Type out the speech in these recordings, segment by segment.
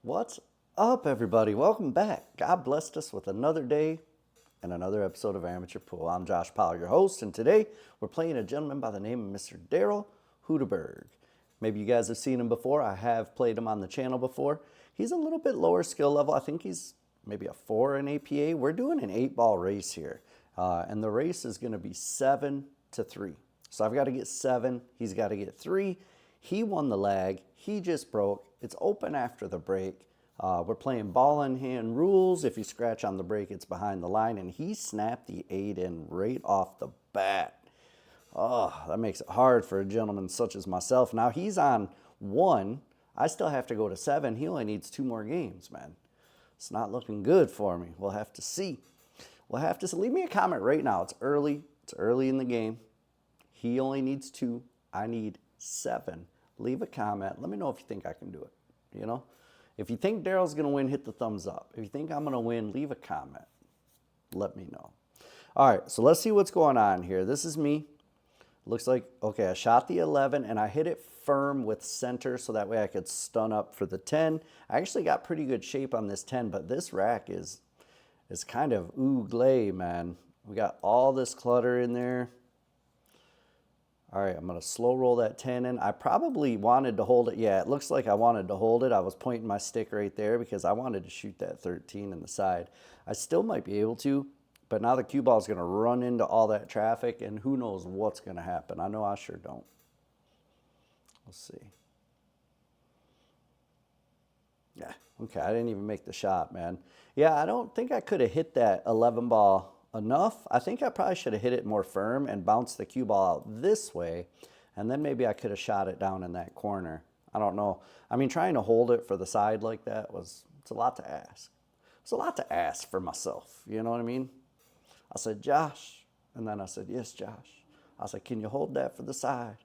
What's up, everybody? Welcome back. God blessed us with another day and another episode of Amateur Pool. I'm Josh Powell, your host, and today we're playing a gentleman by the name of Mr. Darrell Hudiburgh. Maybe you guys have seen him before. I have played him on the channel before. He's a little bit lower skill level. I think he's maybe a 4 in APA. We're doing an 8-ball race here, and the race is going to be 7-3. So I've got to get 7. He's got to get 3. He won the lag. He just broke. It's open after the break. We're playing ball in hand rules. If you scratch on the break, it's behind the line. And he snapped the 8 in right off the bat. Oh, that makes it hard for a gentleman such as myself. Now he's on 1. I still have to go to 7. He only needs 2 more games, man. It's not looking good for me. We'll have to see. We'll have to see. Leave me a comment right now. It's early. It's early in the game. He only needs 2. I need 7. Leave a comment. Let me know if you think I can do it. You know, if you think Darrell's going to win, hit the thumbs up. If you think I'm going to win, leave a comment. Let me know. All right, so let's see what's going on here. This is me. Looks like, okay, I shot the 11 and I hit it firm with center so that way I could stun up for the 10. I actually got pretty good shape on this 10, but this rack is kind of ooglay, man. We got all this clutter in there. All right, I'm going to slow roll that 10 in. I probably wanted to hold it. Yeah, it looks like I wanted to hold it. I was pointing my stick right there because I wanted to shoot that 13 in the side. I still might be able to, but now the cue ball is going to run into all that traffic, and who knows what's going to happen. I know I sure don't. We'll see. Yeah, okay, I didn't even make the shot, man. Yeah, I don't think I could have hit that 11 ball enough. I think I probably should have hit it more firm and bounced the cue ball out this way, and then maybe I could have shot it down in that corner. I don't know. I mean, trying to hold it for the side like that it's a lot to ask. It's a lot to ask for myself, you know what I mean? I said, Josh, and then I said, yes, Josh. I said, can you hold that for the side?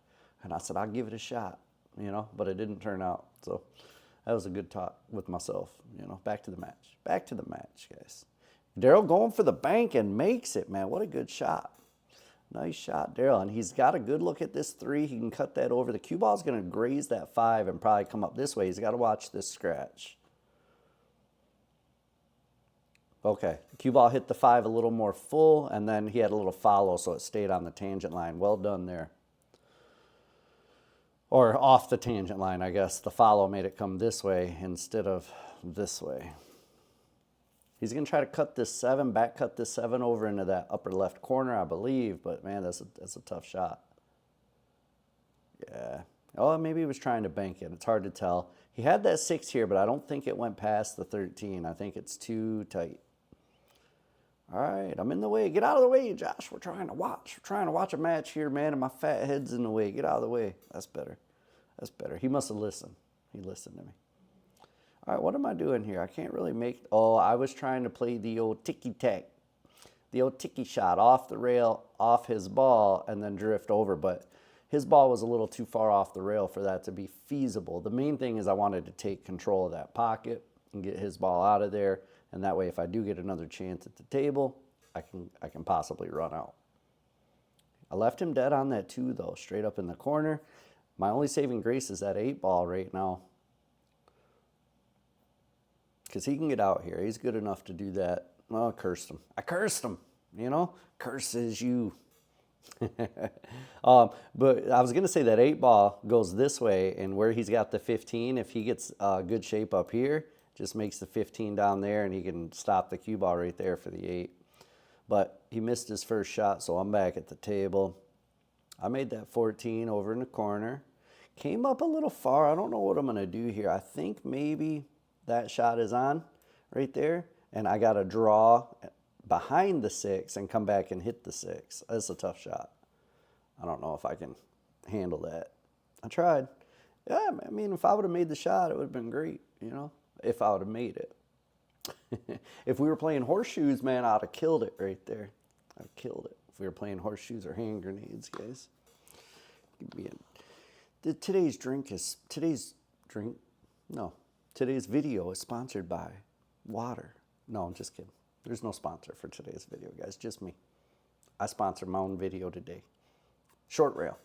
And I said, I'll give it a shot, you know, but it didn't turn out. So that was a good talk with myself, you know. Back to the match. Back to the match, guys. Darrell going for the bank and makes it, man. What a good shot. Nice shot, Darrell. And he's got a good look at this 3. He can cut that over. The cue ball is going to graze that 5 and probably come up this way. He's got to watch this scratch. Okay, the cue ball hit the 5 a little more full, and then he had a little follow, so it stayed on the tangent line. Well done there. Or off the tangent line, I guess. The follow made it come this way instead of this way. He's going to try to cut this 7, back cut this 7 over into that upper left corner, I believe. But, man, that's a tough shot. Yeah. Oh, maybe he was trying to bank it. It's hard to tell. He had that 6 here, but I don't think it went past the 13. I think it's too tight. All right, I'm in the way. Get out of the way, Josh. We're trying to watch. We're trying to watch a match here, man, and my fat head's in the way. Get out of the way. That's better. That's better. He must have listened. He listened to me. All right, what am I doing here? I can't really make... Oh, I was trying to play the old ticky-tack. The old ticky shot off the rail, off his ball, and then drift over. But his ball was a little too far off the rail for that to be feasible. The main thing is I wanted to take control of that pocket and get his ball out of there. And that way, if I do get another chance at the table, I can possibly run out. I left him dead on that 2, though, straight up in the corner. My only saving grace is that 8 ball right now. Because he can get out here. He's good enough to do that. Well, I cursed him. I cursed him, you know? Curses you. But I was going to say that 8 ball goes this way, and where he's got the 15, if he gets good shape up here, just makes the 15 down there, and he can stop the cue ball right there for the 8. But he missed his first shot, so I'm back at the table. I made that 14 over in the corner. Came up a little far. I don't know what I'm going to do here. I think maybe that shot is on right there, and I got to draw behind the 6 and come back and hit the 6. That's a tough shot. I don't know if I can handle that. I tried. Yeah, I mean, if I would have made the shot, it would have been great, you know, if I would have made it. If we were playing horseshoes, man, I'd have killed it right there. I'd have killed it if we were playing horseshoes or hand grenades, guys. Today's video is sponsored by water. No, I'm just kidding. There's no sponsor for today's video, guys. Just me. I sponsor my own video today. Short Rail.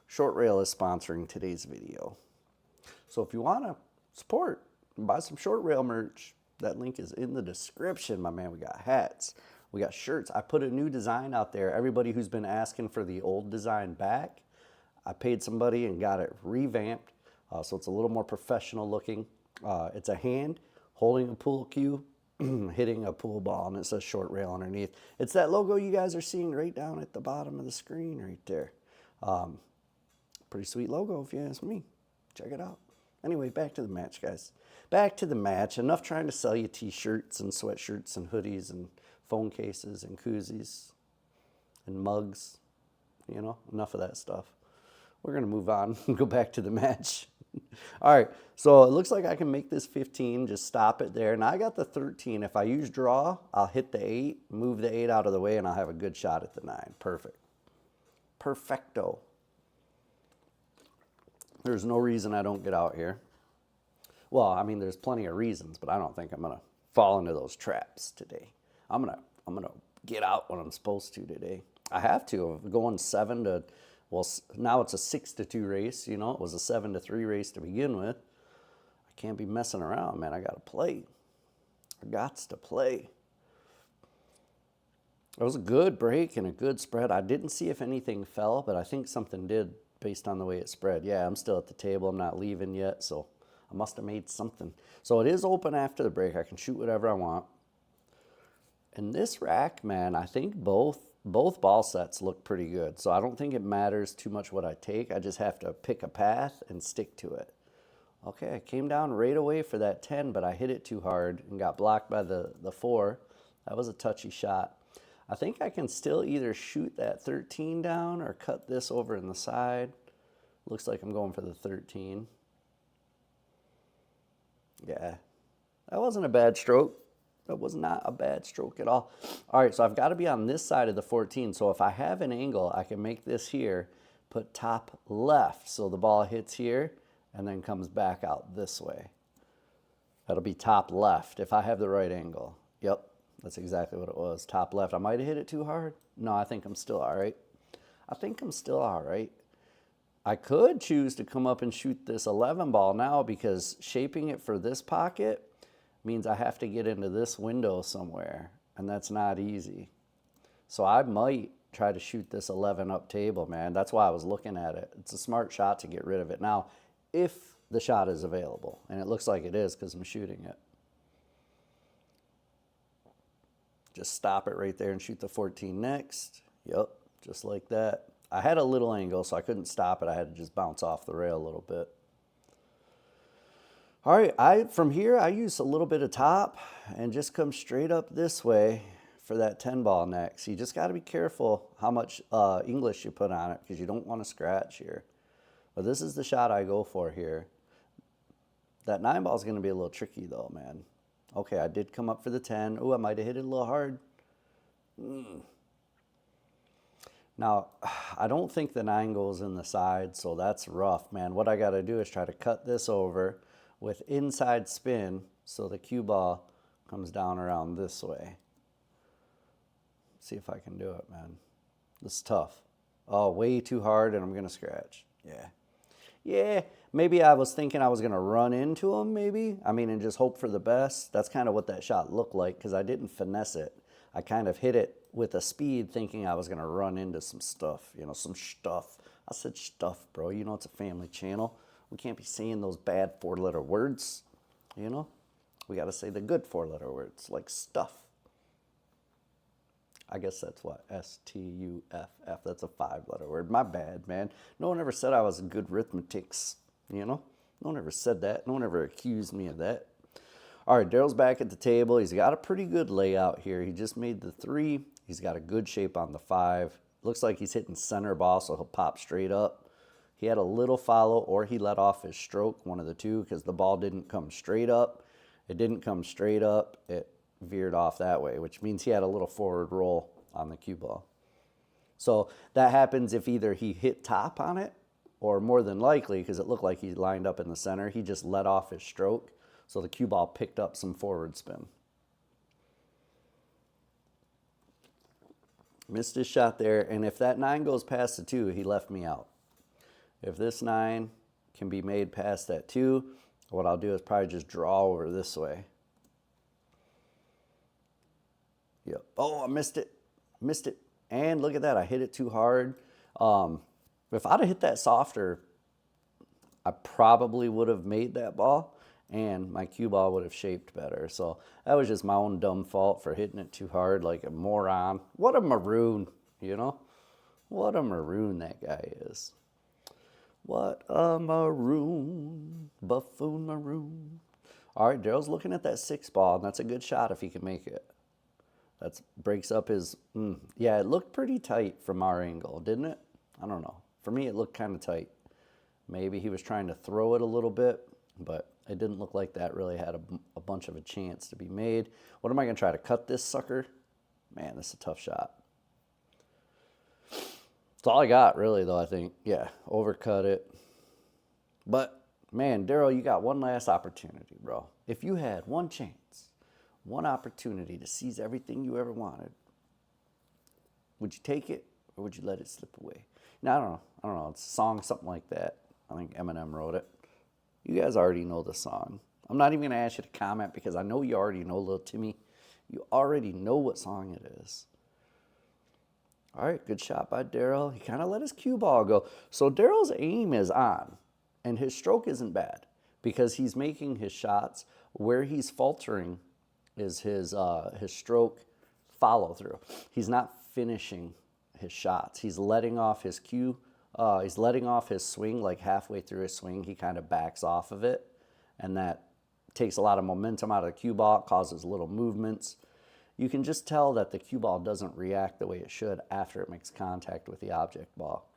Short Rail is sponsoring today's video. So if you want to support buy some short rail merch. That link is in the description, my man. We got hats. We got shirts. I put a new design out there. Everybody who's been asking for the old design back, I paid somebody and got it revamped. So it's a little more professional looking. It's a hand holding a pool cue, hitting a pool ball, and it says short rail underneath. It's that logo you guys are seeing right down at the bottom of the screen right there. Pretty sweet logo if you ask me. Check it out. Anyway, back to the match, guys. Back to the match. Enough trying to sell you t-shirts and sweatshirts and hoodies and phone cases and koozies and mugs. You know, enough of that stuff. We're going to move on and go back to the match. All right, so it looks like I can make this 15, just stop it there. Now I got the 13. If I use draw, I'll hit the 8, move the 8 out of the way, and I'll have a good shot at the 9. Perfect. Perfecto. There's no reason I don't get out here. Well, I mean, there's plenty of reasons, but I don't think I'm going to fall into those traps today. I'm gonna get out when I'm supposed to today. I have to. I'm going 7 to... Well, now it's a 6-2 race, you know. It was a 7-3 race to begin with. I can't be messing around, man. I got to play. I gots to play. It was a good break and a good spread. I didn't see if anything fell, but I think something did based on the way it spread. Yeah, I'm still at the table. I'm not leaving yet, so I must have made something. So it is open after the break. I can shoot whatever I want. And this rack, man, I think both ball sets look pretty good. So I don't think it matters too much what I take. I just have to pick a path and stick to it. Okay, I came down right away for that 10, but I hit it too hard and got blocked by the 4. That was a touchy shot. I think I can still either shoot that 13 down or cut this over in the side. Looks like I'm going for the 13. Yeah, that wasn't a bad stroke. That was not a bad stroke at all. All right, so I've got to be on this side of the 14. So if I have an angle, I can make this here, put top left. So the ball hits here and then comes back out this way. That'll be top left if I have the right angle. Yep, that's exactly what it was, top left. I might have hit it too hard. No, I think I'm still all right. I think I'm still all right. I could choose to come up and shoot this 11 ball now because shaping it for this pocket means I have to get into this window somewhere, and that's not easy. So I might try to shoot this 11 up table, man. That's why I was looking at it. It's a smart shot to get rid of it now, if the shot is available, and it looks like it is because I'm shooting it. Just stop it right there and shoot the 14 next. Yep, just like that. I had a little angle, so I couldn't stop it. I had to just bounce off the rail a little bit. All right, from here, I use a little bit of top and just come straight up this way for that 10 ball next. You just got to be careful how much English you put on it because you don't want to scratch here. But this is the shot I go for here. That 9 ball is going to be a little tricky though, man. Okay, I did come up for the 10. Oh, I might have hit it a little hard. Now, I don't think the 9 goes in the side, so that's rough, man. What I got to do is try to cut this over with inside spin so the cue ball comes down around this way. See if I can do it, man. This is tough. Oh, way too hard and I'm going to scratch. Yeah, maybe I was thinking I was going to run into him, maybe. I mean, and just hope for the best. That's kind of what that shot looked like because I didn't finesse it. I kind of hit it with a speed thinking I was going to run into some stuff, you know, some stuff. I said stuff, bro. You know, it's a family channel. We can't be saying those bad 4-letter words, you know? We got to say the good 4-letter words, like stuff. I guess that's what, S-T-U-F-F. That's a 5-letter word. My bad, man. No one ever said I was good arithmetics, you know? No one ever said that. No one ever accused me of that. All right, Darrell's back at the table. He's got a pretty good layout here. He just made the 3. He's got a good shape on the 5. Looks like he's hitting center ball, so he'll pop straight up. He had a little follow or he let off his stroke, one of the two, because the ball didn't come straight up. It didn't come straight up. It veered off that way, which means he had a little forward roll on the cue ball. So that happens if either he hit top on it or more than likely, because it looked like he lined up in the center, he just let off his stroke. So the cue ball picked up some forward spin. Missed his shot there, and if that 9 goes past the 2, he left me out. If this 9 can be made past that 2, What I'll do is probably just draw over this way. Yep. Oh, I missed it. Missed it. And look at that. I hit it too hard. If I'd have hit that softer, I probably would have made that ball and my cue ball would have shaped better. So that was just my own dumb fault for hitting it too hard like a moron. What a maroon, you know? What a maroon that guy is. What a maroon, buffoon maroon. All right, Darrell's looking at that 6 ball, and that's a good shot if he can make it. That breaks up his, yeah, it looked pretty tight from our angle, didn't it? I don't know. For me, it looked kind of tight. Maybe he was trying to throw it a little bit, but it didn't look like that really had a bunch of a chance to be made. What am I going to try to cut this sucker? Man, this is a tough shot. That's all I got, really, though, I think. Yeah, overcut it. But, man, Darrell, you got one last opportunity, bro. If you had one chance, one opportunity to seize everything you ever wanted, would you take it or would you let it slip away? Now, I don't know. It's a song, something like that. I think Eminem wrote it. You guys already know the song. I'm not even going to ask you to comment because I know you already know, little Timmy. You already know what song it is. All right, good shot by Darrell. He kind of let his cue ball go. So Darrell's aim is on, and his stroke isn't bad because he's making his shots. Where he's faltering is his stroke follow through. He's not finishing his shots. He's letting off his cue. He's letting off his swing, like halfway through his swing, he kind of backs off of it, and that takes a lot of momentum out of the cue ball. It causes little movements. You can just tell that the cue ball doesn't react the way it should after it makes contact with the object ball.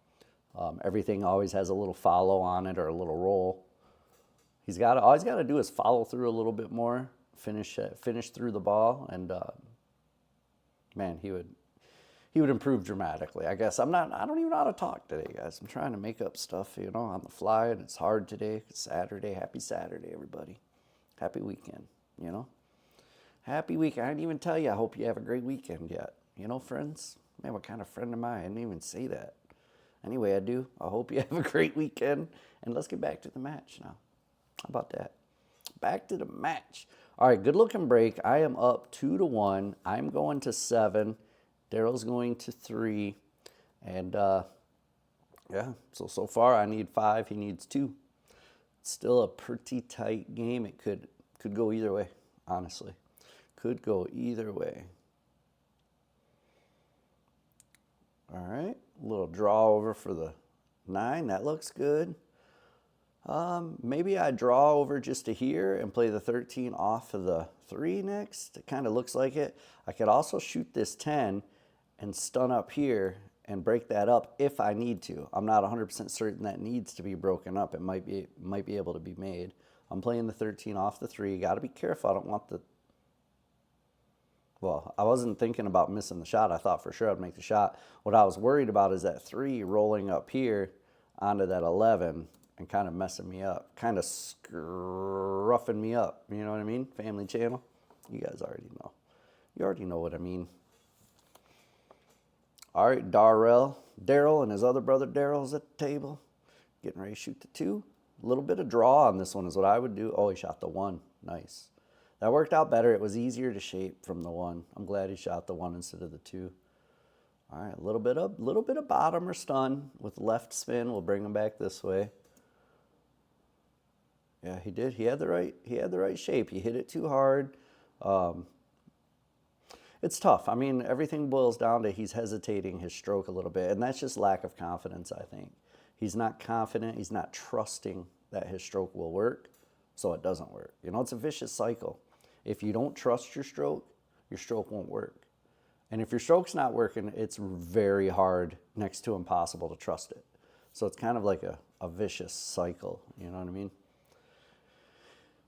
Everything always has a little follow on it or a little roll. All he's got to do is follow through a little bit more, finish through the ball, and man, he would improve dramatically. I guess I don't even know how to talk today, guys. I'm trying to make up stuff, on the fly, and it's hard today. It's Saturday. Happy Saturday, everybody. Happy weekend, Happy weekend. I didn't even tell you. I hope you have a great weekend yet. Friends? Man, what kind of friend am I? I didn't even say that. Anyway, I do. I hope you have a great weekend. And let's get back to the match now. How about that? Back to the match. All right, good looking break. I am up 2-1. I'm going to 7. Darrell's going to 3. And yeah, so far I need 5. He needs 2. It's still a pretty tight game. It could go either way, honestly. Could go either way. All right, a little draw over for the 9. That looks good. Maybe I draw over just to here and play the 13 off of the 3 next. It kind of looks like it. I could also shoot this 10 and stun up here and break that up if I need to. I'm not 100% certain that needs to be broken up. It might be able to be made. I'm playing the 13 off the 3. Got to be careful. I don't want the... Well, I wasn't thinking about missing the shot. I thought for sure I'd make the shot. What I was worried about is that 3 rolling up here onto that 11 and kind of messing me up, kind of scruffing me up. You know what I mean? Family channel. You guys already know. You already know what I mean. All right, Darrell and his other brother Darrell's at the table, getting ready to shoot the 2. A little bit of draw on this one is what I would do. Oh, he shot the 1. Nice. That worked out better. It was easier to shape from the 1. I'm glad he shot the 1 instead of the 2. All right, a little bit of bottom or stun with left spin. We'll bring him back this way. Yeah, he did. He had the right shape. He hit it too hard. It's tough. I mean, everything boils down to he's hesitating his stroke a little bit, and that's just lack of confidence, I think. He's not confident. He's not trusting that his stroke will work, so it doesn't work. It's a vicious cycle. If you don't trust your stroke won't work. And if your stroke's not working, it's very hard, next to impossible, to trust it. So it's kind of like a vicious cycle, you know what I mean?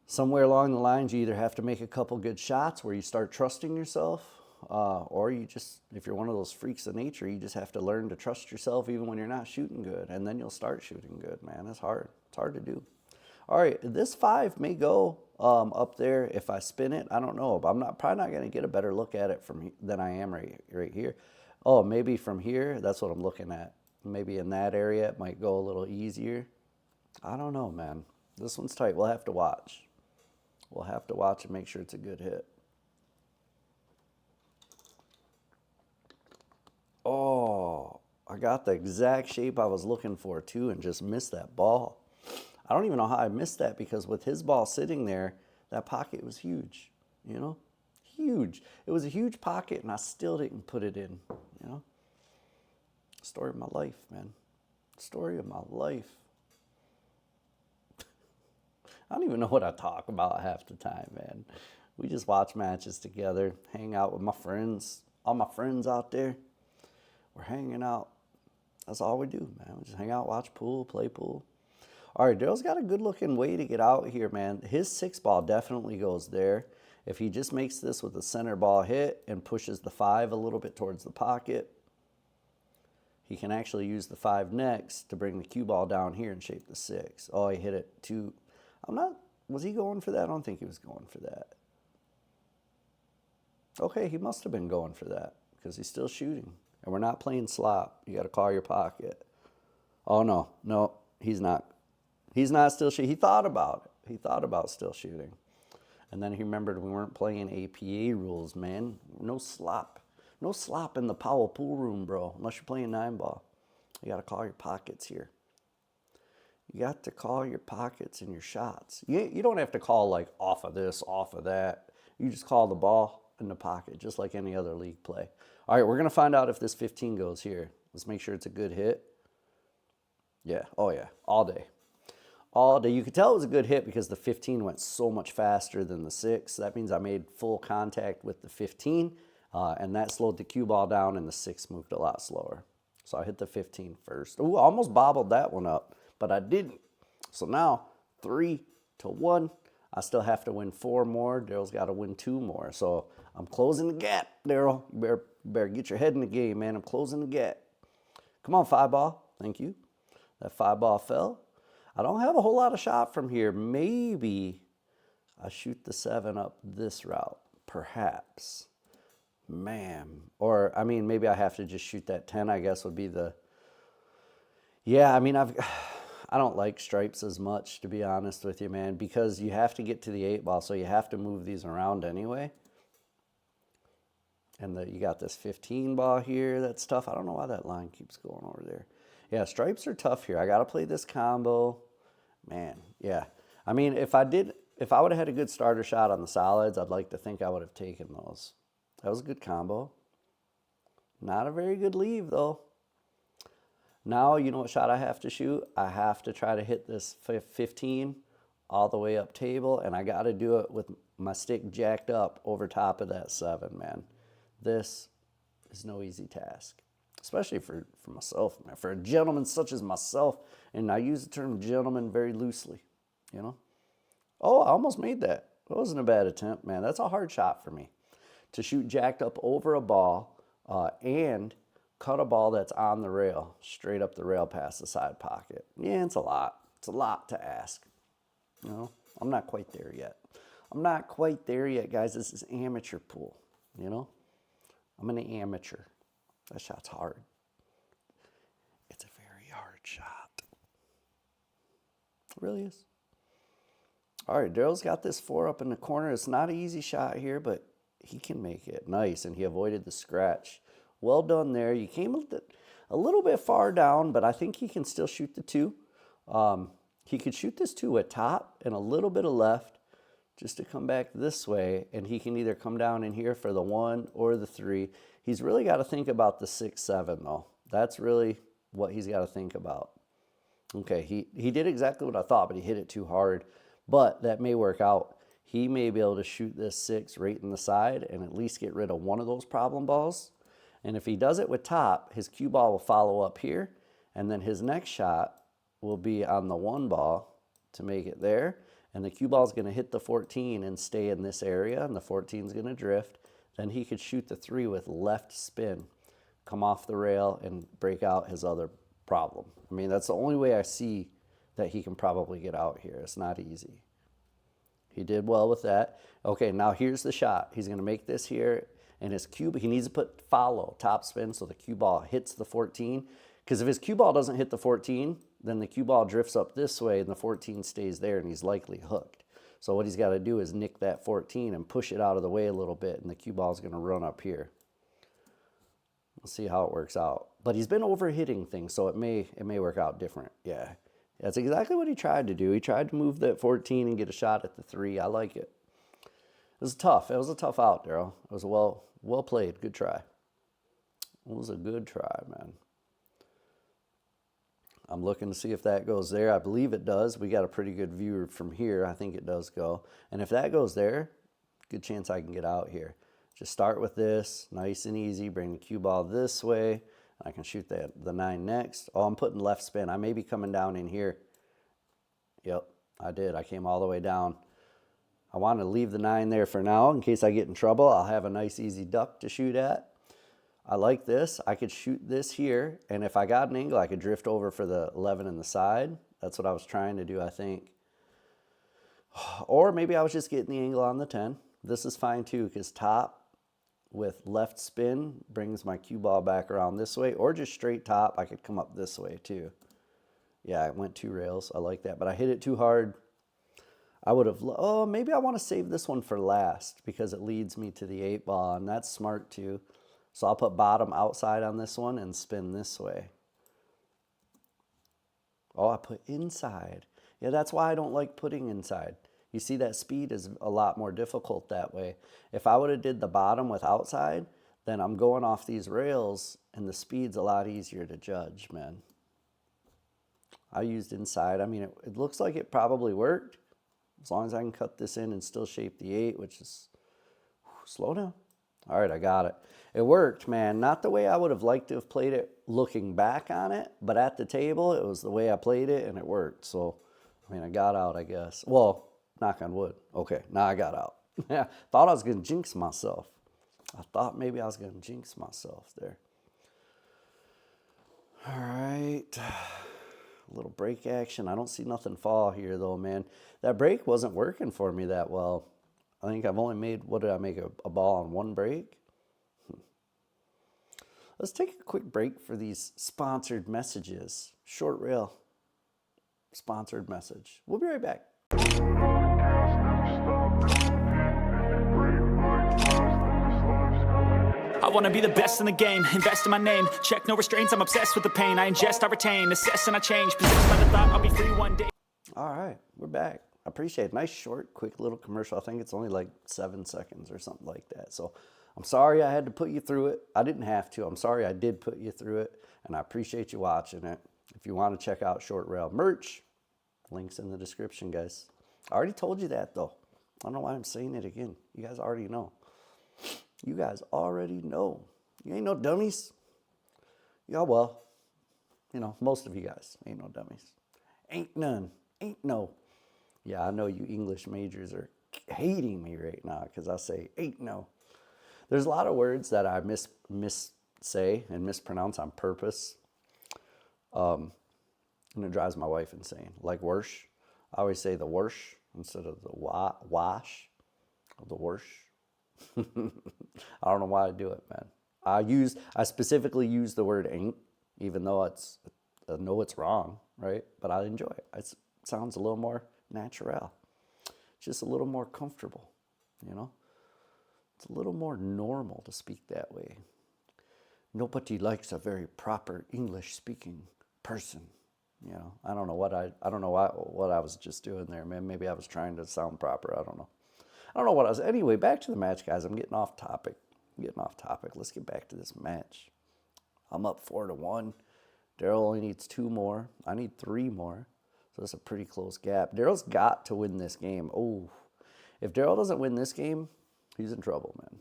Somewhere along the lines, you either have to make a couple good shots where you start trusting yourself, or you just, if you're one of those freaks of nature, you just have to learn to trust yourself even when you're not shooting good, and then you'll start shooting good, man. It's hard. It's hard to do. All right, this 5 may go up there if I spin it. I don't know, but I'm probably not going to get a better look at it than I am right here. Oh, maybe from here. That's what I'm looking at. Maybe in that area it might go a little easier. I don't know, man. This one's tight. We'll have to watch. We'll have to watch and make sure it's a good hit. Oh, I got the exact shape I was looking for too and just missed that ball. I don't even know how I missed that because with his ball sitting there, that pocket was huge, you know? Huge. It was a huge pocket and I still didn't put it in, you know? Story of my life, man. Story of my life. I don't even know what I talk about half the time, man. We just watch matches together, hang out with my friends, all my friends out there. We're hanging out. That's all we do, man. We just hang out, watch pool, play pool. All right, Darrell's got a good-looking way to get out here, man. His 6 ball definitely goes there. If he just makes this with a center ball hit and pushes the 5 a little bit towards the pocket, he can actually use the 5 next to bring the cue ball down here and shape the 6. Oh, he hit it too. Was he going for that? I don't think he was going for that. Okay, he must have been going for that because he's still shooting. And we're not playing slop. You got to call your pocket. Oh, no, he's not. He's not still shooting. He thought about it. He thought about still shooting. And then he remembered we weren't playing APA rules, man. No slop. No slop in the Powell pool room, bro, unless you're playing 9 ball. You got to call your pockets here. You got to call your pockets and your shots. You don't have to call like off of this, off of that. You just call the ball in the pocket, just like any other league play. All right, we're going to find out if this 15 goes here. Let's make sure it's a good hit. Yeah, oh yeah, all day. All day. You could tell it was a good hit because the 15 went so much faster than the 6. That means I made full contact with the 15, and that slowed the cue ball down, and the 6 moved a lot slower. So I hit the 15 first. Ooh, I almost bobbled that one up, but I didn't. So now 3-1. I still have to win 4 more. Darrell's got to win 2 more. So I'm closing the gap, Darrell. You better get your head in the game, man. I'm closing the gap. Come on, 5 ball. Thank you. That 5 ball fell. I don't have a whole lot of shot from here. Maybe I shoot the 7 up this route. Perhaps. Man. Or, I mean, maybe I have to just shoot that 10, I guess, would be the... Yeah, I mean, I don't like stripes as much, to be honest with you, man, because you have to get to the 8 ball, so you have to move these around anyway. And you got this 15 ball here. That's tough. I don't know why that line keeps going over there. Yeah, stripes are tough here. I got to play this combo. Man, yeah. I mean, if I would have had a good starter shot on the solids, I'd like to think I would have taken those. That was a good combo. Not a very good leave, though. Now, you know what shot I have to shoot? I have to try to hit this 15 all the way up table, and I got to do it with my stick jacked up over top of that 7, man. This is no easy task, especially for myself, man. For a gentleman such as myself, and I use the term gentleman very loosely, you know. Oh, I almost made that. That wasn't a bad attempt, man. That's a hard shot for me, to shoot jacked up over a ball and cut a ball that's on the rail, straight up the rail past the side pocket. Yeah, it's a lot. It's a lot to ask. You know, I'm not quite there yet. I'm not quite there yet, guys. This is amateur pool, you know. I'm an amateur. That shot's hard. It's a very hard shot. It really is. All right, Darrell's got this 4 up in the corner. It's not an easy shot here, but he can make it. Nice, and he avoided the scratch. Well done there. You came a little bit far down, but I think he can still shoot the 2. He could shoot this 2 at top and a little bit of left just to come back this way, and he can either come down in here for the 1 or the 3. He's really got to think about the 6-7, though. That's really what he's got to think about. Okay, he did exactly what I thought, but he hit it too hard. But that may work out. He may be able to shoot this 6 right in the side and at least get rid of one of those problem balls. And if he does it with top, his cue ball will follow up here, and then his next shot will be on the 1 ball to make it there. And the cue ball is going to hit the 14 and stay in this area, and the 14 is going to drift. Then he could shoot the 3 with left spin, come off the rail, and break out his other problem. I mean, that's the only way I see that he can probably get out here. It's not easy. He did well with that. Okay, now here's the shot. He's going to make this here, and his cue, he needs to put follow, top spin, so the cue ball hits the 14. Because if his cue ball doesn't hit the 14, then the cue ball drifts up this way and the 14 stays there and he's likely hooked. So what he's got to do is nick that 14 and push it out of the way a little bit, and the cue ball is going to run up here. We'll see how it works out. But he's been overhitting things, so it may work out different. Yeah, that's exactly what he tried to do. He tried to move that 14 and get a shot at the 3. I like it. It was tough. It was a tough out, Darrell. It was a well played. Good try. It was a good try, man. I'm looking to see if that goes there. I believe it does. We got a pretty good view from here. I think it does go. And if that goes there, good chance I can get out here. Just start with this, nice and easy. Bring the cue ball this way. I can shoot the 9 next. Oh, I'm putting left spin. I may be coming down in here. Yep, I did. I came all the way down. I want to leave the 9 there for now in case I get in trouble. I'll have a nice easy duck to shoot at. I like this. I could shoot this here, and if I got an angle, I could drift over for the 11 in the side. That's what I was trying to do, I think. Or maybe I was just getting the angle on the 10. This is fine too, because top with left spin brings my cue ball back around this way, or just straight top. I could come up this way too. Yeah, it went 2 rails. I like that, but I hit it too hard. I would have, oh, maybe I want to save this one for last because it leads me to the 8 ball, and that's smart too. So I'll put bottom outside on this one and spin this way. Oh, I put inside. Yeah, that's why I don't like putting inside. You see, that speed is a lot more difficult that way. If I would have did the bottom with outside, then I'm going off these rails and the speed's a lot easier to judge, man. I used inside. I mean, it looks like it probably worked. As long as I can cut this in and still shape the 8, which is, slow down. All right, I got it. It worked, man. Not the way I would have liked to have played it looking back on it, but at the table, it was the way I played it, and it worked. So, I mean, I got out, I guess. Well, knock on wood. Okay, now I got out. Yeah, thought I was going to jinx myself. I thought maybe I was going to jinx myself there. All right. A little break action. I don't see nothing fall here, though, man. That break wasn't working for me that well. I think I've only made, what did I make, a ball on 1 break? Let's take a quick break for these sponsored messages. Short rail sponsored message. We'll be right back. I want to be the best in the game, invest in my name, check no restraints, I'm obsessed with the pain, I ingest, I retain, assess and I change, possessed by the thought I'll be free one day. All right, we're back. I appreciate it. Nice, short, quick little commercial. I think it's only like 7 seconds or something like that. So I'm sorry I had to put you through it. I didn't have to. I'm sorry I did put you through it, and I appreciate you watching it. If you want to check out Short Rail merch, links in the description, guys. I already told you that, though. I don't know why I'm saying it again. You guys already know. You guys already know. You ain't no dummies. Yeah, well, you know, most of you guys ain't no dummies. Ain't none. Ain't no. Yeah, I know you English majors are hating me right now because I say ain't no. There's a lot of words that I say and mispronounce on purpose. And it drives my wife insane. Like worsh. I always say the worsh instead of the wash. Or the worsh. I don't know why I do it, man. I specifically use the word ain't, even though I know it's wrong, right? But I enjoy it. It sounds a little more natural. Just a little more comfortable, you know? It's a little more normal to speak that way. Nobody likes a very proper English-speaking person, you know? I don't know what I was just doing there, man. Maybe I was trying to sound proper. I don't know what I was. Anyway, back to the match, guys. I'm getting off topic. Let's get back to this match. I'm up 4-1. Darrell only needs 2 more. I need 3 more. So that's a pretty close gap. Darrell's got to win this game. Oh, if Darrell doesn't win this game, he's in trouble, man.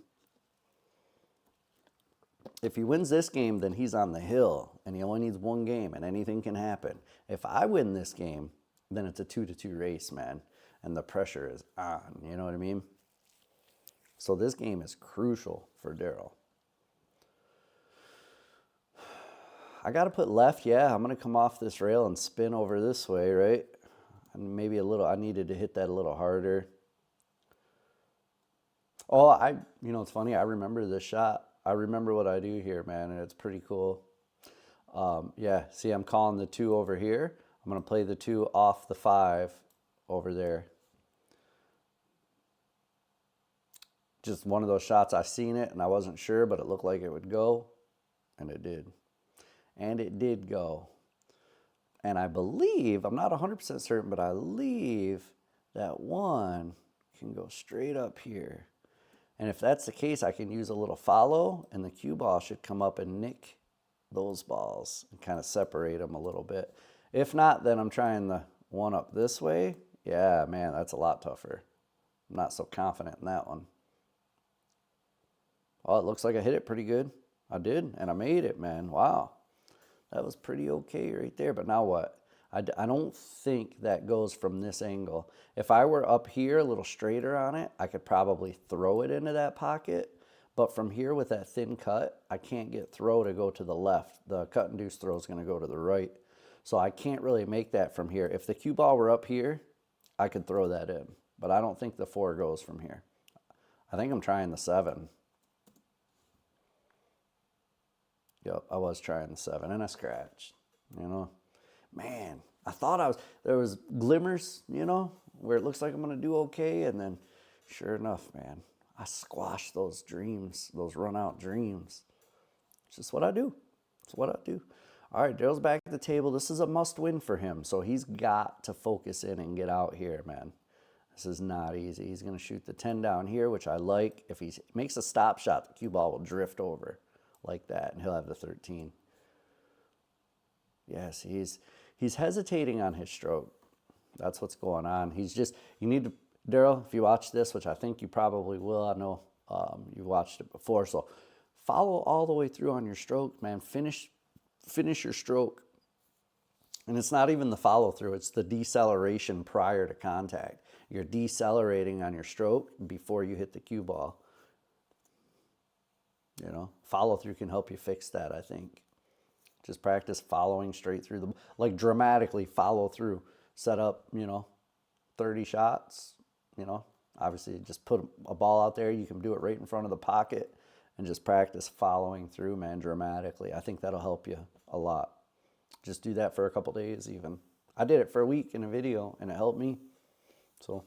If he wins this game, then he's on the hill, and he only needs 1 game, and anything can happen. If I win this game, then it's a 2-2 race, man, and the pressure is on. You know what I mean? So this game is crucial for Darrell. I got to put left, yeah. I'm going to come off this rail and spin over this way, right? And maybe I needed to hit that a little harder. Oh, you know, it's funny. I remember this shot. I remember what I do here, man, and it's pretty cool. Yeah, see, I'm calling the 2 over here. I'm going to play the 2 off the 5 over there. Just one of those shots, I seen it and I wasn't sure, but it looked like it would go, and it did. And it did go. And I believe, I'm not 100% certain, but I believe that 1 can go straight up here. And if that's the case, I can use a little follow, and the cue ball should come up and nick those balls and kind of separate them a little bit. If not, then I'm trying the 1 up this way. Yeah, man, that's a lot tougher. I'm not so confident in that one. Oh, it looks like I hit it pretty good. I did, and I made it, man. Wow. That was pretty okay right there. But now what? I don't think that goes from this angle. If I were up here a little straighter on it, I could probably throw it into that pocket. But from here with that thin cut, I can't get throw to go to the left. The cut and deuce throw is going to go to the right. So I can't really make that from here. If the cue ball were up here, I could throw that in. But I don't think the 4 goes from here. I think I'm trying the 7. Yep, I was trying the 7, and I scratched, you know. Man, I thought there was glimmers, you know, where it looks like I'm going to do okay, and then sure enough, man, I squashed those dreams, those run-out dreams. It's just what I do. It's what I do. All right, Darrell's back at the table. This is a must-win for him, so he's got to focus in and get out here, man. This is not easy. He's going to shoot the 10 down here, which I like. If he makes a stop shot, the cue ball will drift over like that, and he'll have the 13. Yes, he's hesitating on his stroke. That's what's going on. You need to, Darrell, if you watch this, which I think you probably will, I know you watched it before, so follow all the way through on your stroke, man. Finish your stroke. And it's not even the follow through, it's the deceleration prior to contact. You're decelerating on your stroke before you hit the cue ball. You know, follow through can help you fix that, I think. Just practice following straight through like dramatically follow through. Set up, 30 shots, Obviously, just put a ball out there. You can do it right in front of the pocket and just practice following through, man, dramatically. I think that'll help you a lot. Just do that for a couple days even. I did it for a week in a video, and it helped me. So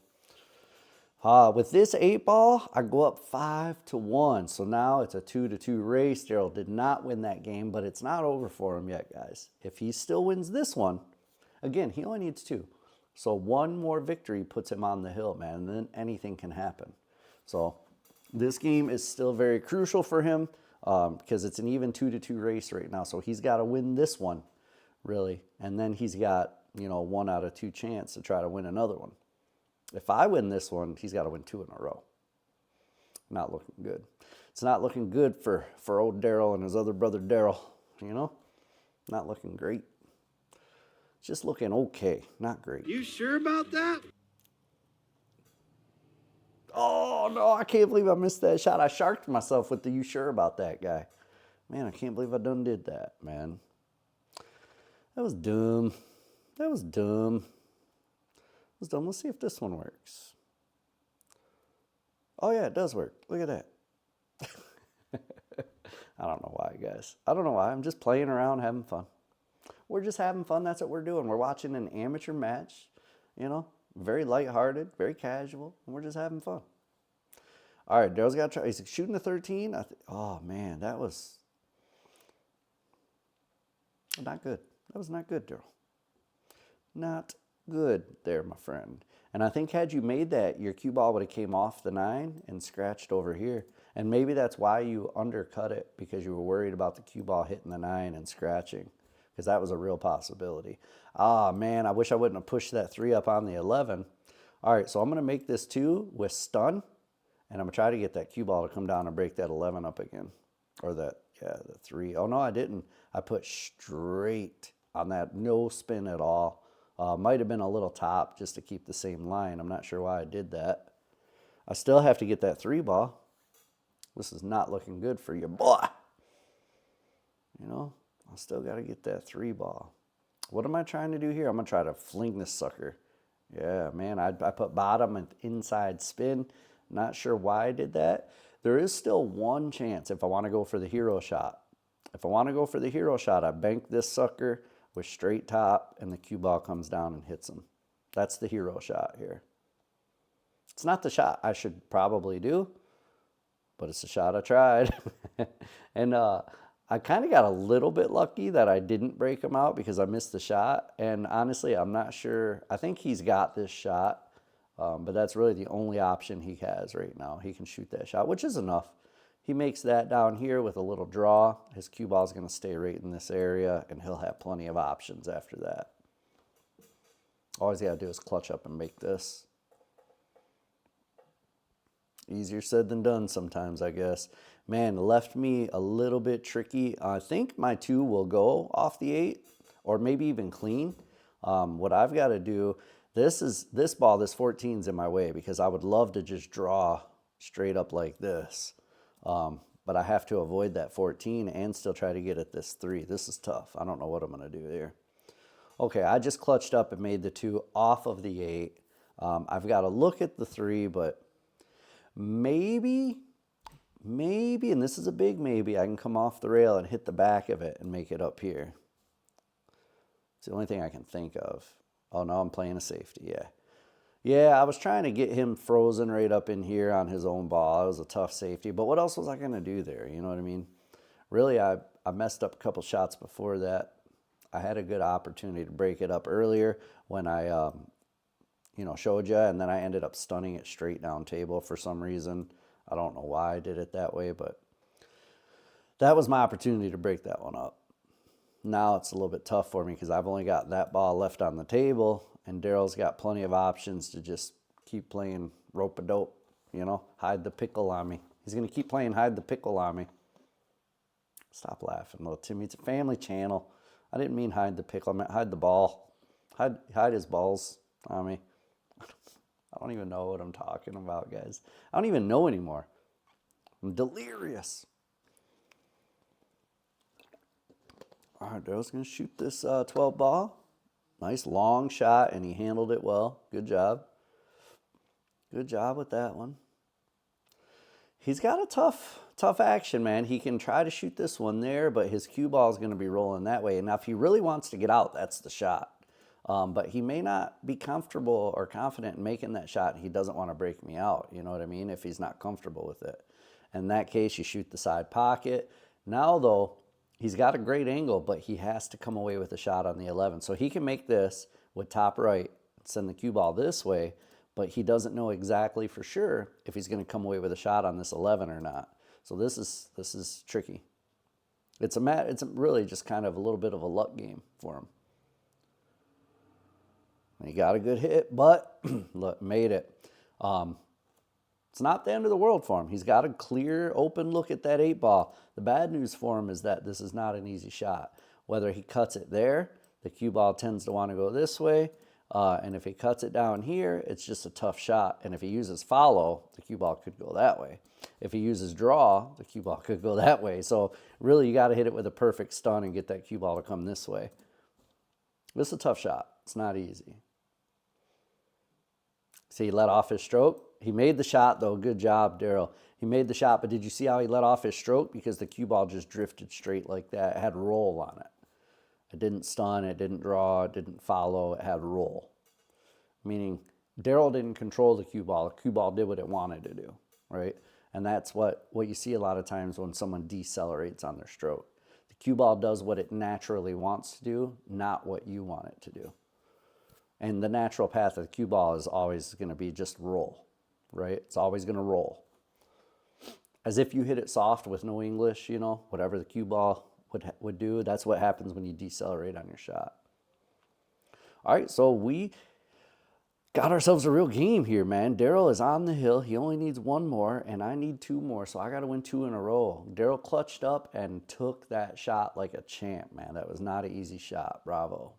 with this 8 ball, I go up 5-1. So now it's a 2-2 race. Darrell did not win that game, but it's not over for him yet, guys. If he still wins this one, again, he only needs 2. So 1 more victory puts him on the hill, man, and then anything can happen. So this game is still very crucial for him because it's an even 2-2 race right now. So he's got to win this one, really. And then he's got, 1 out of 2 chance to try to win another one. If I win this one, he's got to win 2 in a row. Not looking good. It's not looking good for old Darrell and his other brother Darrell, Not looking great. It's just looking okay, not great. You sure about that? Oh, no, I can't believe I missed that shot. I sharked myself with the you sure about that guy. Man, I can't believe I done did that, man. That was dumb. That was dumb. Let's see if this one works. Oh, yeah, it does work. Look at that. I don't know why, guys. I don't know why. I'm just playing around, having fun. We're just having fun. That's what we're doing. We're watching an amateur match, very lighthearted, very casual, and we're just having fun. All right, Darrell's got to try. He's shooting a 13. Oh, man, that was not good. That was not good, Darrell. Not good there, my friend. And I think had you made that, your cue ball would have came off the 9 and scratched over here. And maybe that's why you undercut it, because you were worried about the cue ball hitting the 9 and scratching, because that was a real possibility. Ah, man, I wish I wouldn't have pushed that 3 up on the 11. All right, so I'm going to make this 2 with stun, and I'm going to try to get that cue ball to come down and break that 11 up again. Or the 3. Oh, no, I didn't. I put straight on that, no spin at all. Might have been a little top just to keep the same line. I'm not sure why I did that. I still have to get that 3 ball. This is not looking good for you, boy. I still got to get that 3 ball. What am I trying to do here? I'm going to try to fling this sucker. Yeah, man, I put bottom and inside spin. Not sure why I did that. There is still 1 chance if I want to go for the hero shot. If I want to go for the hero shot, I bank this sucker, with straight top, and the cue ball comes down and hits him. That's the hero shot here. It's not the shot I should probably do, but it's the shot I tried. And I kind of got a little bit lucky that I didn't break him out because I missed the shot. And honestly, I'm not sure. I think he's got this shot, but that's really the only option he has right now. He can shoot that shot, which is enough. He makes that down here with a little draw. His cue ball is going to stay right in this area, and he'll have plenty of options after that. All he's got to do is clutch up and make this. Easier said than done sometimes, I guess. Man, left me a little bit tricky. I think my 2 will go off the 8, or maybe even clean. What I've got to do, this 14's in my way because I would love to just draw straight up like this. But I have to avoid that 14 and still try to get at this 3. This is tough. I don't know what I'm going to do here. Okay, I just clutched up and made the 2 off of the 8. I've got to look at the 3, but maybe, and this is a big maybe, I can come off the rail and hit the back of it and make it up here. It's the only thing I can think of. Oh, no, I'm playing a safety, yeah. Yeah, I was trying to get him frozen right up in here on his own ball. It was a tough safety, but what else was I going to do there? You know what I mean? Really, I messed up a couple shots before that. I had a good opportunity to break it up earlier when I, showed you, and then I ended up stunning it straight down table for some reason. I don't know why I did it that way, but that was my opportunity to break that one up. Now it's a little bit tough for me because I've only got that ball left on the table, and Darrell's got plenty of options to just keep playing rope-a-dope, hide the pickle on me. He's going to keep playing hide the pickle on me. Stop laughing, little Timmy. It's a family channel. I didn't mean hide the pickle. I meant hide the ball. Hide his balls on me. I don't even know what I'm talking about, guys. I don't even know anymore. I'm delirious. All right, Darrell's going to shoot this 12 ball. Nice long shot, and he handled it well. Good job. Good job with that one. He's got a tough action, man. He can try to shoot this one there, but his cue ball is going to be rolling that way. And now if he really wants to get out, that's the shot. But he may not be comfortable or confident in making that shot, and he doesn't want to break me out, you know what I mean, if he's not comfortable with it. In that case, you shoot the side pocket. Now, though, he's got a great angle, but he has to come away with a shot on the 11. So he can make this with top right, send the cue ball this way, but he doesn't know exactly for sure if he's going to come away with a shot on this 11 or not. So this is tricky. It's really just kind of a little bit of a luck game for him. He got a good hit, but look, made it. It's not the end of the world for him. He's got a clear, open look at that 8 ball. The bad news for him is that this is not an easy shot. Whether he cuts it there, the cue ball tends to want to go this way. And if he cuts it down here, it's just a tough shot. And if he uses follow, the cue ball could go that way. If he uses draw, the cue ball could go that way. So really, you got to hit it with a perfect stun and get that cue ball to come this way. This is a tough shot. It's not easy. See, he let off his stroke. He made the shot, though. Good job, Darrell. He made the shot, but did you see how he let off his stroke? Because the cue ball just drifted straight like that. It had roll on it. It didn't stun, it didn't draw, it didn't follow, it had roll. Meaning Darrell didn't control the cue ball. The cue ball did what it wanted to do, right? And that's what you see a lot of times when someone decelerates on their stroke. The cue ball does what it naturally wants to do, not what you want it to do. And the natural path of the cue ball is always going to be just roll, right? It's always going to roll. As if you hit it soft with no English, whatever the cue ball would do, that's what happens when you decelerate on your shot. All right, so we got ourselves a real game here, man. Darrell is on the hill. He only needs 1 more, and I need 2 more, so I got to win 2 in a row. Darrell clutched up and took that shot like a champ, man. That was not an easy shot. Bravo.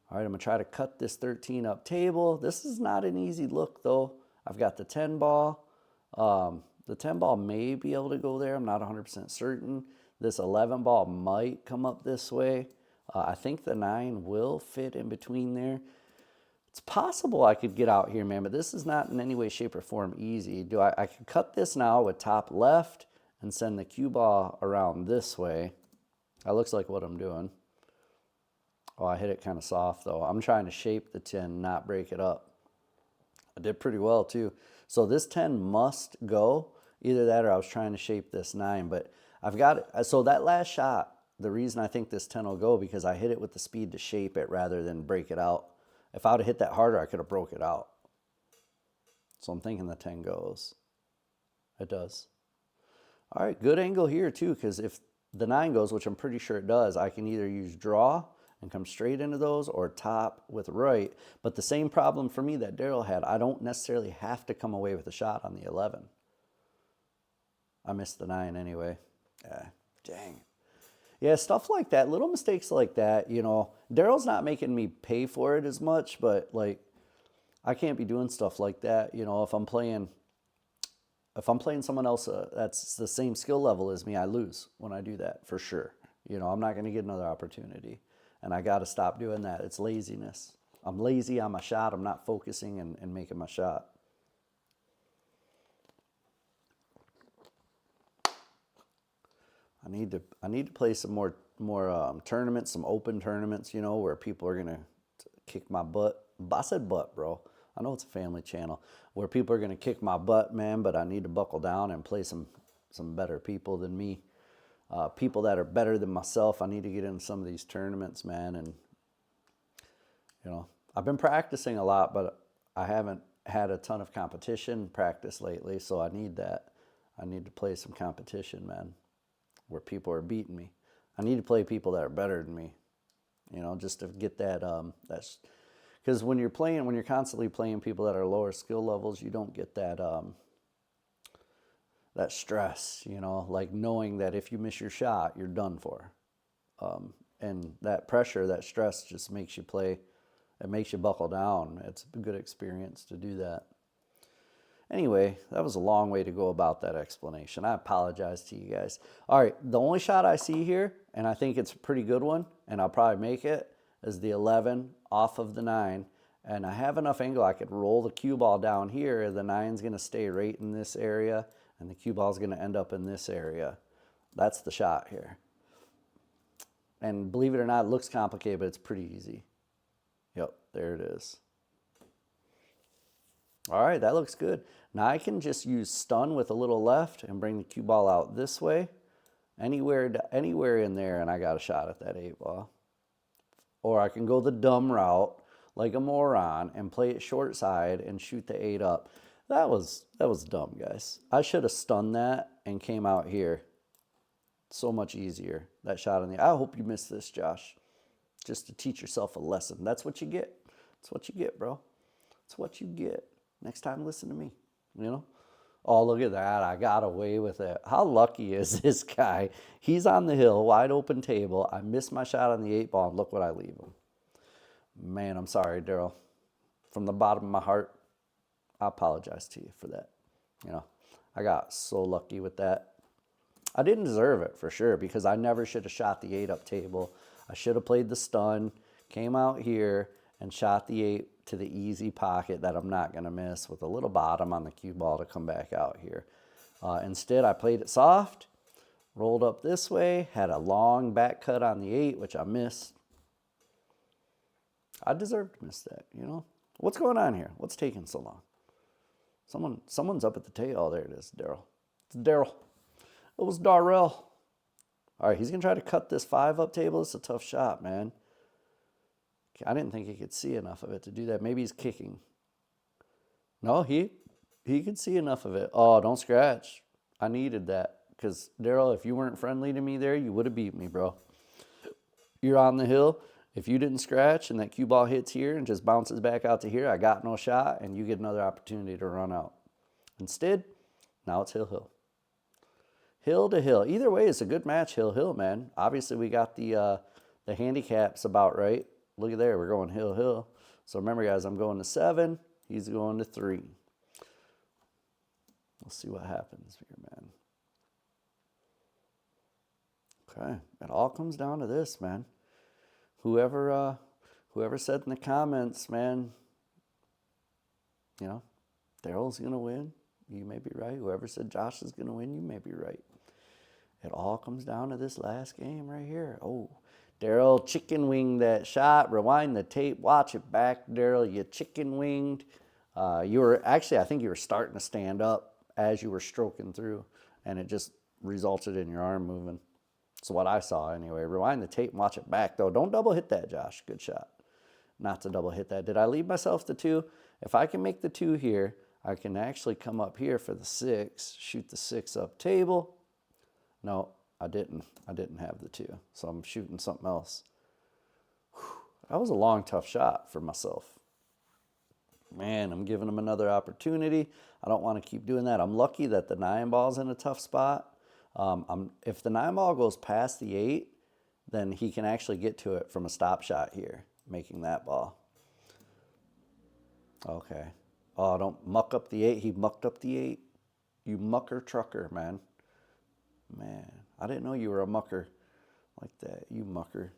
All right, I'm going to try to cut this 13 up table. This is not an easy look, though. I've got the 10 ball. The 10 ball may be able to go there. I'm not 100% certain. This 11 ball might come up this way. I think the 9 will fit in between there. It's possible I could get out here, man, but this is not in any way, shape, or form easy. I could cut this now with top left and send the cue ball around this way. That looks like what I'm doing. Oh, I hit it kind of soft, though. I'm trying to shape the 10, not break it up. I did pretty well, too. So this 10 must go. Either that or I was trying to shape this 9. But I've got it. So that last shot, the reason I think this 10 will go, because I hit it with the speed to shape it rather than break it out. If I would have hit that harder, I could have broke it out. So I'm thinking the 10 goes. It does. All right, good angle here, too, because if the 9 goes, which I'm pretty sure it does, I can either use draw and come straight into those or top with right. But the same problem for me that Darrell had, I don't necessarily have to come away with a shot on the 11. I missed the 9 anyway. Dang. Yeah, stuff like that, little mistakes like that, you know. Darrell's not making me pay for it as much, but, like, I can't be doing stuff like that, you know. If I'm playing someone else that's the same skill level as me, I lose when I do that, for sure. You know, I'm not going to get another opportunity. And I got to stop doing that. It's laziness. I'm lazy on my shot. I'm not focusing and making my shot. I need to play some more tournaments, some open tournaments, you know, where people are going to kick my butt. I said butt, bro. I know it's a family channel. Where people are going to kick my butt, man, but I need to buckle down and play some better people than me. People that are better than myself. I need to get in some of these tournaments, man. And, you know, I've been practicing a lot, but I haven't had a ton of competition practice lately, so I need that. I need to play some competition, man, where people are beating me. I need to play people that are better than me, you know, just to get that, that's, because when you're constantly playing people that are lower skill levels, you don't get that, that stress, you know, like knowing that if you miss your shot, you're done for. And that pressure, that stress just makes you play, it makes you buckle down. It's a good experience to do that. Anyway, that was a long way to go about that explanation. I apologize to you guys. All right, the only shot I see here, and I think it's a pretty good one, and I'll probably make it, is the 11 off of the 9. And I have enough angle, I could roll the cue ball down here. The 9's going to stay right in this area, and the cue ball is going to end up in this area. That's the shot here. And believe it or not, it looks complicated, but it's pretty easy. Yep, there it is. All right, that looks good. Now I can just use stun with a little left and bring the cue ball out this way. Anywhere in there, and I got a shot at that 8 ball. Or I can go the dumb route like a moron and play it short side and shoot the 8 up. That was dumb, guys. I should have stunned that and came out here. So much easier. That shot in the, I hope you missed this, Josh. Just to teach yourself a lesson. That's what you get. That's what you get, bro. That's what you get. Next time, listen to me, you know? Oh, look at that. I got away with it. How lucky is this guy? He's on the hill, wide open table. I missed my shot on the 8 ball, and look what I leave him. Man, I'm sorry, Darrell. From the bottom of my heart, I apologize to you for that. You know, I got so lucky with that. I didn't deserve it, for sure, because I never should have shot the 8 up table. I should have played the stun, came out here, and shot the 8 to the easy pocket that I'm not going to miss with a little bottom on the cue ball to come back out here. Instead, I played it soft, rolled up this way, had a long back cut on the 8, which I missed. I deserved to miss that, you know. What's going on here? What's taking so long? Someone's up at the tail. Oh, there it is, Darrell. It's Darrell. It was Darrell. All right, he's going to try to cut this 5 up table. It's a tough shot, man. I didn't think he could see enough of it to do that. Maybe he's kicking. No, he could see enough of it. Oh, don't scratch. I needed that. Because, Darrell, if you weren't friendly to me there, you would have beat me, bro. You're on the hill. If you didn't scratch and that cue ball hits here and just bounces back out to here, I got no shot, and you get another opportunity to run out. Instead, now it's hill-hill. Hill to hill. Either way, it's a good match, hill-hill, man. Obviously, we got the handicaps about right. Look at there, we're going hill-hill. So remember, guys, I'm going to 7. He's going to 3. We'll see what happens here, man. Okay, it all comes down to this, man. Whoever said in the comments, man, you know, Darrell's going to win, you may be right. Whoever said Josh is going to win, you may be right. It all comes down to this last game right here. Oh, Darrell chicken winged that shot. Rewind the tape. Watch it back, Darrell. You chicken winged. You were actually, I think you were starting to stand up as you were stroking through, and it just resulted in your arm moving. That's what I saw anyway. Rewind the tape and watch it back, though. Don't double hit that, Josh. Good shot. Not to double hit that. Did I leave myself the 2? If I can make the 2 here, I can actually come up here for the 6, shoot the 6 up table. No, I didn't. I didn't have the 2, so I'm shooting something else. Whew. That was a long, tough shot for myself. Man, I'm giving him another opportunity. I don't want to keep doing that. I'm lucky that the 9 ball's in a tough spot. If the 9 ball goes past the 8, then he can actually get to it from a stop shot here, making that ball. Okay. Oh, don't muck up the 8. He mucked up the 8. You mucker trucker, man. Man, I didn't know you were a mucker like that. You mucker.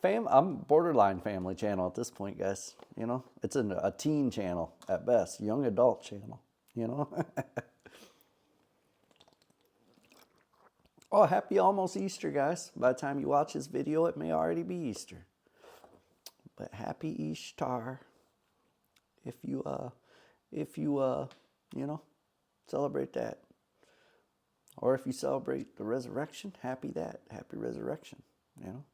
I'm borderline family channel at this point, guys. You know, it's a teen channel at best, young adult channel, you know. Oh, happy almost Easter, guys. By the time you watch this video, it may already be Easter. But happy Easter if you you know, celebrate that. Or if you celebrate the resurrection, happy resurrection, you know.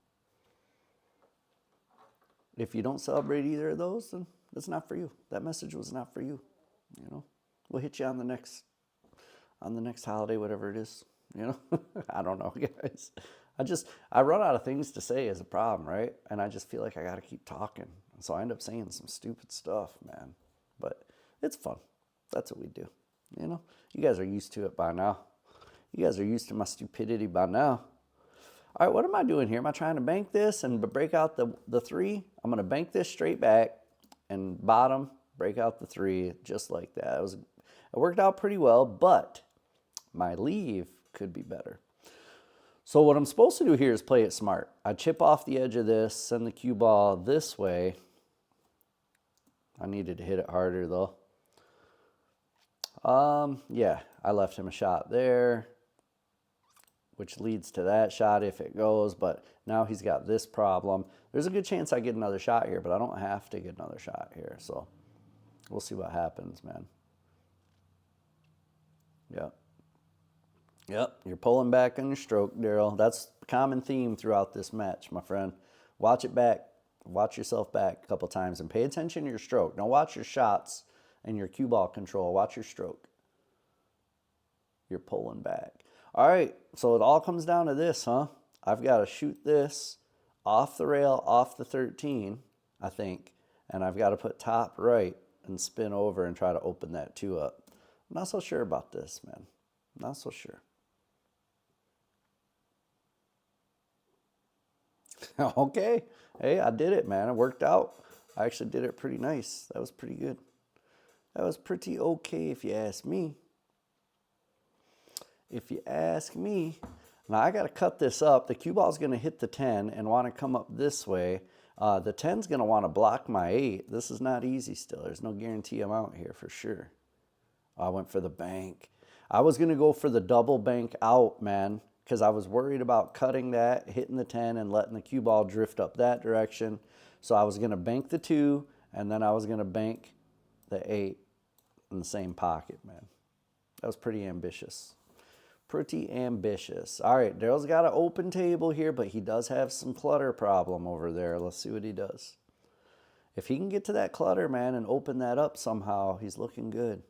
If you don't celebrate either of those, then that's not for you. That message was not for you, you know. We'll hit you on the next holiday, whatever it is, you know. I don't know, guys. I run out of things to say as a problem, right? And I just feel like I got to keep talking. So I end up saying some stupid stuff, man. But it's fun. That's what we do, you know. You guys are used to it by now. You guys are used to my stupidity by now. All right, what am I doing here? Am I trying to bank this and break out the 3? I'm going to bank this straight back and bottom, break out the 3 just like that. It worked out pretty well, but my leave could be better. So what I'm supposed to do here is play it smart. I chip off the edge of this, send the cue ball this way. I needed to hit it harder, though. Yeah, I left him a shot there, which leads to that shot if it goes, but now he's got this problem. There's a good chance I get another shot here, but I don't have to get another shot here, so we'll see what happens, man. Yep, you're pulling back on your stroke, Darrell. That's a common theme throughout this match, my friend. Watch it back. Watch yourself back a couple times and pay attention to your stroke. Don't watch your shots and your cue ball control. Watch your stroke. You're pulling back. All right, so it all comes down to this, huh? I've got to shoot this off the rail, off the 13, I think, and I've got to put top right and spin over and try to open that 2 up. I'm not so sure about this, man. Not so sure. Okay. Hey, I did it, man. It worked out. I actually did it pretty nice. That was pretty good. That was pretty okay if you ask me. If you ask me. Now I got to cut this up. The cue ball is going to hit the 10 and want to come up this way. The 10's going to want to block my 8. This is not easy still. There's no guarantee I'm out here for sure. I went for the bank. I was going to go for the double bank out, man, because I was worried about cutting that, hitting the 10, and letting the cue ball drift up that direction. So I was going to bank the 2, and then I was going to bank the 8 in the same pocket, man. That was pretty ambitious. Pretty ambitious. All right, Darrell's got an open table here, but he does have some clutter problem over there. Let's see what he does. If he can get to that clutter, man, and open that up somehow, he's looking good.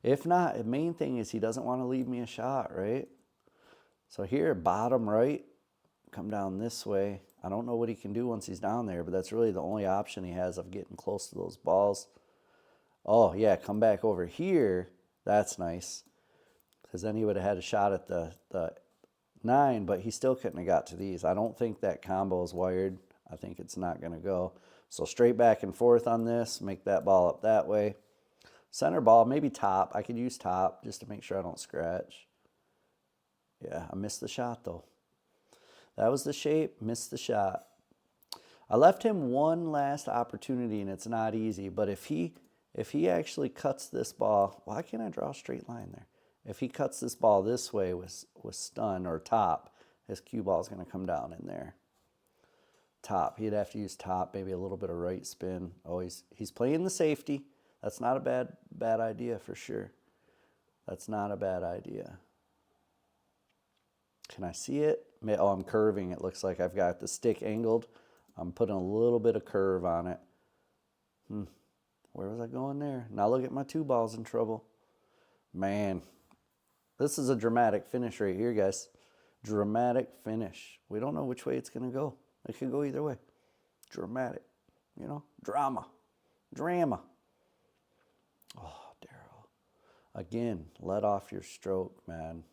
If not, the main thing is he doesn't want to leave me a shot, right? So here, bottom right, come down this way. I don't know what he can do once he's down there, but that's really the only option he has of getting close to those balls. Oh, yeah, come back over here. That's nice. Because then he would have had a shot at the 9, but he still couldn't have got to these. I don't think that combo is wired. I think it's not going to go. So straight back and forth on this, make that ball up that way. Center ball, maybe top. I could use top just to make sure I don't scratch. Yeah, I missed the shot, though. That was the shape, missed the shot. I left him one last opportunity, and it's not easy. But if he actually cuts this ball, why can't I draw a straight line there? If he cuts this ball this way with stun or top, his cue ball is going to come down in there. Top. He'd have to use top, maybe a little bit of right spin. Oh, he's playing the safety. That's not a bad idea for sure. That's not a bad idea. Can I see it? Oh, I'm curving. It looks like I've got the stick angled. I'm putting a little bit of curve on it. Where was I going there? Now look at my two balls in trouble. Man, this is a dramatic finish right here, guys. Dramatic finish. We don't know which way it's going to go. It could go either way. Dramatic. You know, drama. Oh, Darrell. Again, let off your stroke, man.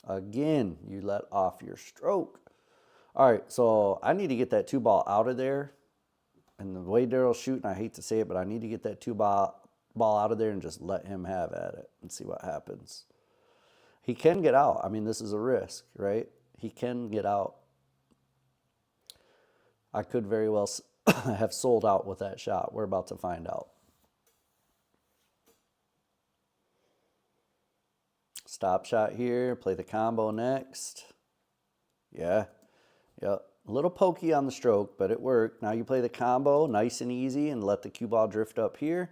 Again, you let off your stroke. All right, so I need to get that two ball out of there. And the way Darrell's shooting, I hate to say it, but I need to get that two ball out of there and just let him have at it and see what happens. He can get out. I mean, this is a risk, right? He can get out. I could very well have sold out with that shot. We're about to find out. Stop shot here. Play the combo next. Yeah. Yep. A little pokey on the stroke, but it worked. Now you play the combo nice and easy and let the cue ball drift up here.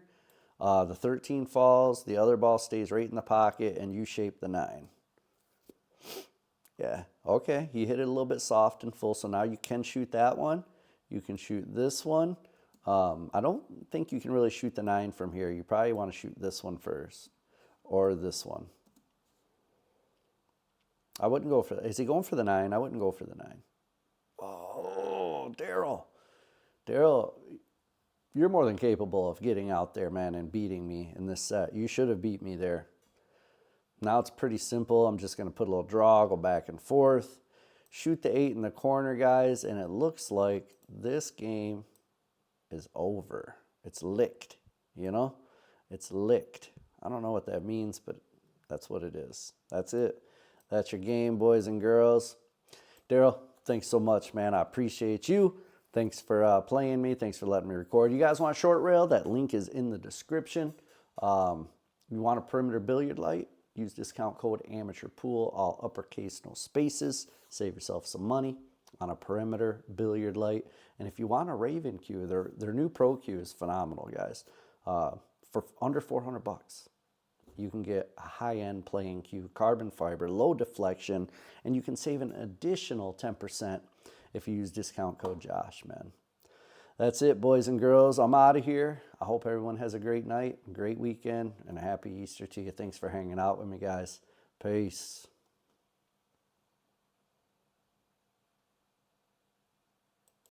The 13 falls. The other ball stays right in the pocket, and you shape the 9. Yeah. Okay. You hit it a little bit soft and full, so now you can shoot that one. You can shoot this one. I don't think you can really shoot the 9 from here. You probably want to shoot this one first or this one. I wouldn't go for that. Is he going for the 9? I wouldn't go for the 9. Oh, Darrell. Darrell, you're more than capable of getting out there, man, and beating me in this set. You should have beat me there. Now it's pretty simple. I'm just going to put a little draw, go back and forth. Shoot the 8 in the corner, guys, and it looks like this game is over. It's licked, you know? It's licked. I don't know what that means, but that's what it is. That's it. That's your game, boys and girls. Darrell, thanks so much, man. I appreciate you. Thanks for playing me. Thanks for letting me record. You guys want a short rail? That link is in the description. You want a perimeter billiard light? Use discount code AMATEURPOOL, all uppercase, no spaces. Save yourself some money on a perimeter billiard light. And if you want a Raven cue, their new Pro cue is phenomenal, guys. For under $400. You can get a high-end playing cue, carbon fiber, low deflection, and you can save an additional 10% if you use discount code Josh, man. That's it, boys and girls. I'm out of here. I hope everyone has a great night, a great weekend, and a happy Easter to you. Thanks for hanging out with me, guys. Peace.